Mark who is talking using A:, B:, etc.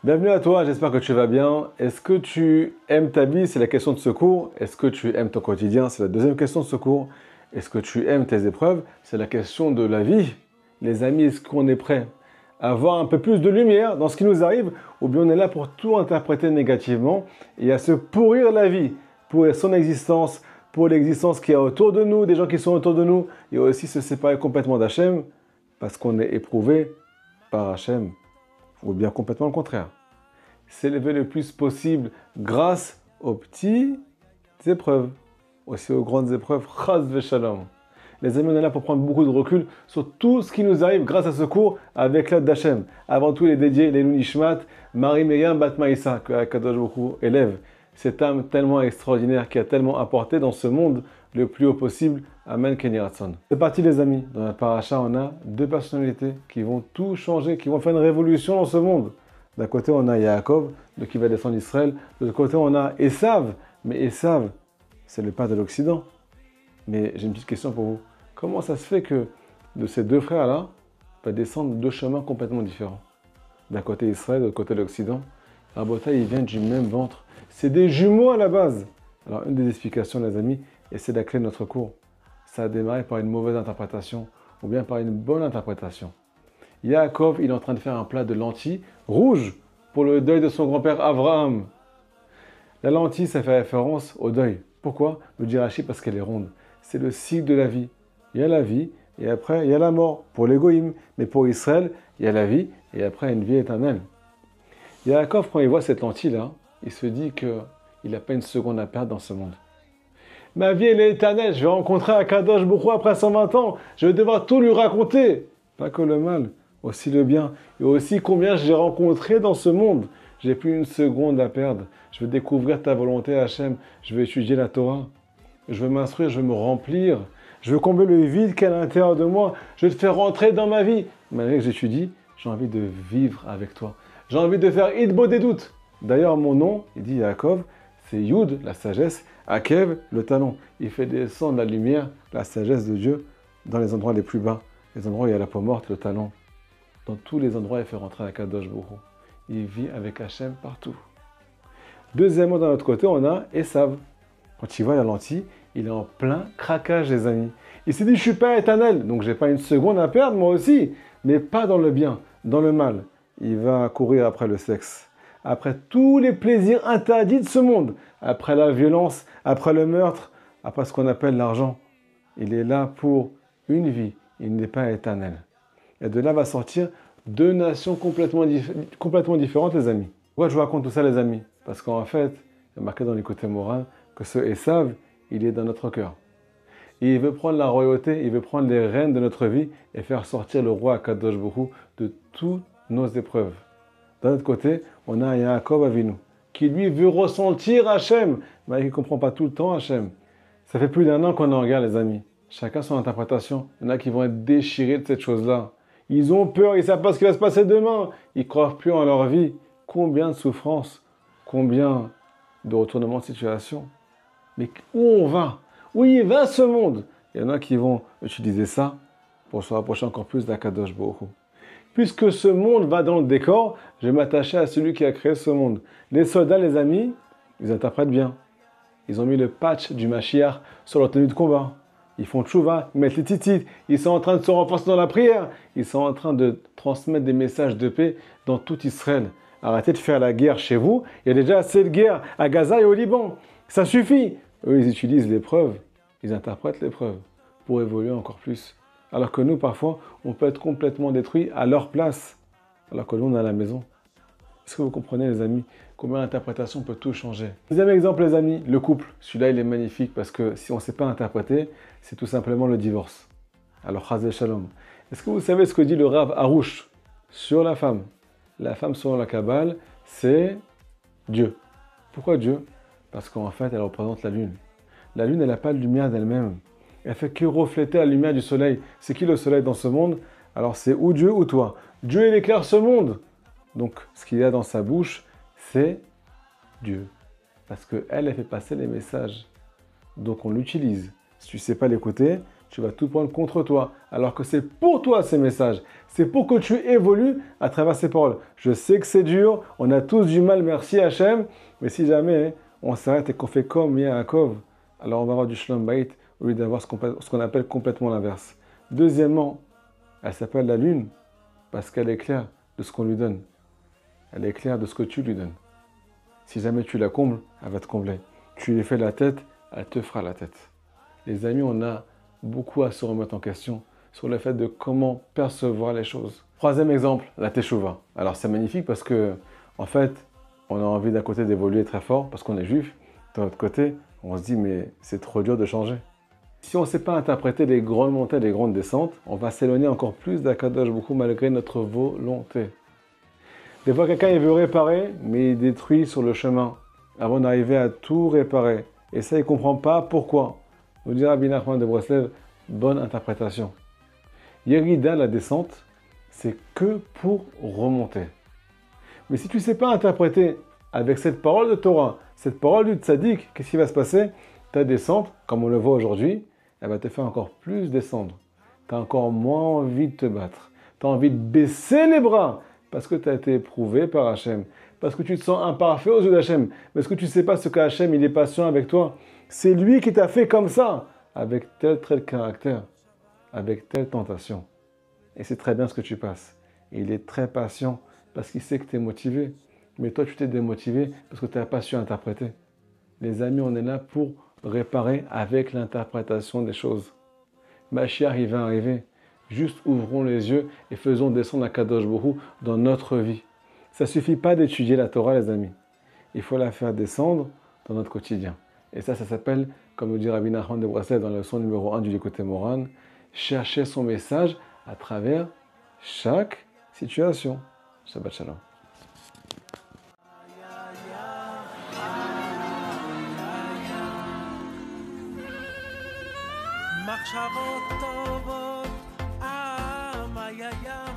A: Bienvenue à toi, j'espère que tu vas bien. Est-ce que tu aimes ta vie? C'est la question de ce cours. Est-ce que tu aimes ton quotidien? C'est la deuxième question de ce cours. Est-ce que tu aimes tes épreuves? C'est la question de la vie. Les amis, est-ce qu'on est prêt à avoir un peu plus de lumière dans ce qui nous arrive ou bien on est là pour tout interpréter négativement et à se pourrir la vie, pourrir son existence, pour l'existence qui est autour de nous, des gens qui sont autour de nous et aussi se séparer complètement d'Hachem parce qu'on est éprouvé par Hachem ou bien complètement le contraire. S'élever le plus possible grâce aux petites épreuves, aussi aux grandes épreuves, chas v'shalom. Les amis, on est là pour prendre beaucoup de recul sur tout ce qui nous arrive grâce à ce cours avec l'aide d'Hachem. Avant tout, les dédiés, les Nishmat, Marie Myriam Bat Maïssa, que Akadosh Baruch Hu élève. Cette âme tellement extraordinaire qui a tellement apporté dans ce monde le plus haut possible. Amen, Kenny Ratson. C'est parti les amis. Dans la paracha, on a deux personnalités qui vont tout changer, qui vont faire une révolution dans ce monde. D'un côté, on a Yaakov, de qui va descendre Israël. De l'autre côté, on a Esav. Mais Esav, c'est le père de l'Occident. Mais j'ai une petite question pour vous. Comment ça se fait que de ces deux frères-là, va descendre deux chemins complètement différents? D'un côté Israël, de l'autre côté l'Occident. Rabota, ils viennent du même ventre. C'est des jumeaux à la base. Alors, une des explications, les amis, et c'est la clé de notre cours, ça a démarré par une mauvaise interprétation ou bien par une bonne interprétation. Yaakov, il est en train de faire un plat de lentilles rouges pour le deuil de son grand-père Abraham. La lentille, ça fait référence au deuil. Pourquoi? Le dit Rashi, parce qu'elle est ronde. C'est le cycle de la vie. Il y a la vie et après il y a la mort pour l'égoïme. Mais pour Israël, il y a la vie et après une vie éternelle. Yaakov, quand il voit cette lentille-là, il se dit qu'il n'a pas une seconde à perdre dans ce monde. Ma vie, elle est éternelle. Je vais rencontrer Akadosh Baruch Hu après 120 ans. Je vais devoir tout lui raconter. Pas que le mal, aussi le bien. Et aussi combien j'ai rencontré dans ce monde. J'ai plus une seconde à perdre. Je veux découvrir ta volonté, Hachem. Je veux étudier la Torah. Je veux m'instruire, je veux me remplir. Je veux combler le vide qu'il y a à l'intérieur de moi. Je veux te faire rentrer dans ma vie. Malgré que j'étudie, j'ai envie de vivre avec toi. J'ai envie de faire Idbo des doutes. D'ailleurs, mon nom, il dit Yaakov, c'est Yud, la sagesse, Akev, le talon. Il fait descendre la lumière, la sagesse de Dieu, dans les endroits les plus bas. Les endroits où il y a la peau morte, le talon. Dans tous les endroits, il fait rentrer Akadosh Baruch Hu. Il vit avec Hachem partout. Deuxièmement, d'un autre côté, on a Esav. Quand il voit la lentille, il est en plein craquage, les amis. Il s'est dit, je ne suis pas éternel, donc je n'ai pas une seconde à perdre, moi aussi. Mais pas dans le bien, dans le mal. Il va courir après le sexe, après tous les plaisirs interdits de ce monde, après la violence, après le meurtre, après ce qu'on appelle l'argent. Il est là pour une vie, il n'est pas éternel. Et de là va sortir deux nations complètement différentes, les amis. Pourquoi je vous raconte tout ça, les amis? Parce qu'en fait, il y a marqué dans l'écoute moral que ce Esav, il est dans notre cœur. Et il veut prendre la royauté, il veut prendre les rênes de notre vie et faire sortir le roi Akadosh Baruch Hu de toutes nos épreuves. D'un autre côté, on a Yaakov Avinu, qui lui veut ressentir Hachem, mais il ne comprend pas tout le temps Hachem. Ça fait plus d'un an qu'on en regarde, les amis. Chacun son interprétation. Il y en a qui vont être déchirés de cette chose-là. Ils ont peur, ils ne savent pas ce qui va se passer demain. Ils ne croient plus en leur vie. Combien de souffrances, combien de retournements de situation. Mais où on va? Où il va ce monde? Il y en a qui vont utiliser ça pour se rapprocher encore plus d'Akadosh Baruch Hu. Puisque ce monde va dans le décor, je vais m'attacher à celui qui a créé ce monde. Les soldats, les amis, ils interprètent bien. Ils ont mis le patch du Mashiach sur leur tenue de combat. Ils font tchouva, ils mettent les titites, ils sont en train de se renforcer dans la prière. Ils sont en train de transmettre des messages de paix dans tout Israël. Arrêtez de faire la guerre chez vous. Il y a déjà assez de guerre à Gaza et au Liban. Ça suffit. Eux, ils utilisent l'épreuve. Ils interprètent l'épreuve pour évoluer encore plus. Alors que nous, parfois, on peut être complètement détruit à leur place. Alors que nous, on est à la maison. Est-ce que vous comprenez, les amis, combien l'interprétation peut tout changer? Deuxième exemple, les amis, le couple. Celui-là, il est magnifique parce que si on ne sait pas interpréter, c'est tout simplement le divorce. Alors, chazé shalom. Est-ce que vous savez ce que dit le Rav Harouche sur la femme? La femme, selon la Kabbale, c'est Dieu. Pourquoi Dieu? Parce qu'en fait, elle représente la lune. La lune, elle n'a pas de lumière d'elle-même. Elle fait que refléter la lumière du soleil. C'est qui le soleil dans ce monde? Alors, c'est ou Dieu ou toi. Dieu, il éclaire ce monde. Donc, ce qu'il y a dans sa bouche, c'est Dieu. Parce qu'elle, elle fait passer les messages. Donc, on l'utilise. Si tu ne sais pas l'écouter, tu vas tout prendre contre toi. Alors que c'est pour toi ces messages. C'est pour que tu évolues à travers ces paroles. Je sais que c'est dur, on a tous du mal, merci Hachem. Mais si jamais on s'arrête et qu'on fait comme Yaakov, alors on va avoir du shalom bayit au lieu d'avoir ce qu'on appelle complètement l'inverse. Deuxièmement, elle s'appelle la lune parce qu'elle est claire de ce qu'on lui donne. Elle est claire de ce que tu lui donnes. Si jamais tu la combles, elle va te combler. Tu lui fais la tête, elle te fera la tête. Les amis, on a beaucoup à se remettre en question sur le fait de comment percevoir les choses. Troisième exemple, la teshuva. Alors c'est magnifique parce que, en fait, on a envie d'un côté d'évoluer très fort parce qu'on est juif. De l'autre côté, on se dit mais c'est trop dur de changer. Si on ne sait pas interpréter les grandes montées et les grandes descentes, on va s'éloigner encore plus d'Akadosh Baruch Hu malgré notre volonté. Des fois, quelqu'un il veut réparer, mais il détruit sur le chemin avant d'arriver à tout réparer. Et ça, il ne comprend pas pourquoi. Nous dit Rabbi Nachman de Breslev, bonne interprétation. Yerida, la descente, c'est que pour remonter. Mais si tu ne sais pas interpréter avec cette parole de Torah, cette parole du tzaddik, qu'est-ce qui va se passer? Ta descente, comme on le voit aujourd'hui, elle va te faire encore plus descendre. Tu as encore moins envie de te battre. Tu as envie de baisser les bras parce que tu as été éprouvé par Hachem. Parce que tu te sens imparfait aux yeux d'Hachem. Parce que tu ne sais pas ce qu'Hachem, il est patient avec toi. C'est lui qui t'a fait comme ça, avec tel trait de caractère, avec telle tentation. Et c'est très bien ce que tu passes. Et il est très patient parce qu'il sait que tu es motivé. Mais toi, tu t'es démotivé parce que tu n'as pas su interpréter. Les amis, on est là pour réparer avec l'interprétation des choses. Mashiach, il va arriver. Juste ouvrons les yeux et faisons descendre la Kadosh Baruch Hu dans notre vie. Ça ne suffit pas d'étudier la Torah, les amis. Il faut la faire descendre dans notre quotidien. Et ça s'appelle, comme nous dit Rabbi Nachman de Breslev dans la leçon numéro 1 du Likutei Moharan, chercher son message à travers chaque situation. Shabbat Shalom.
B: מחשבות טובות, איי איי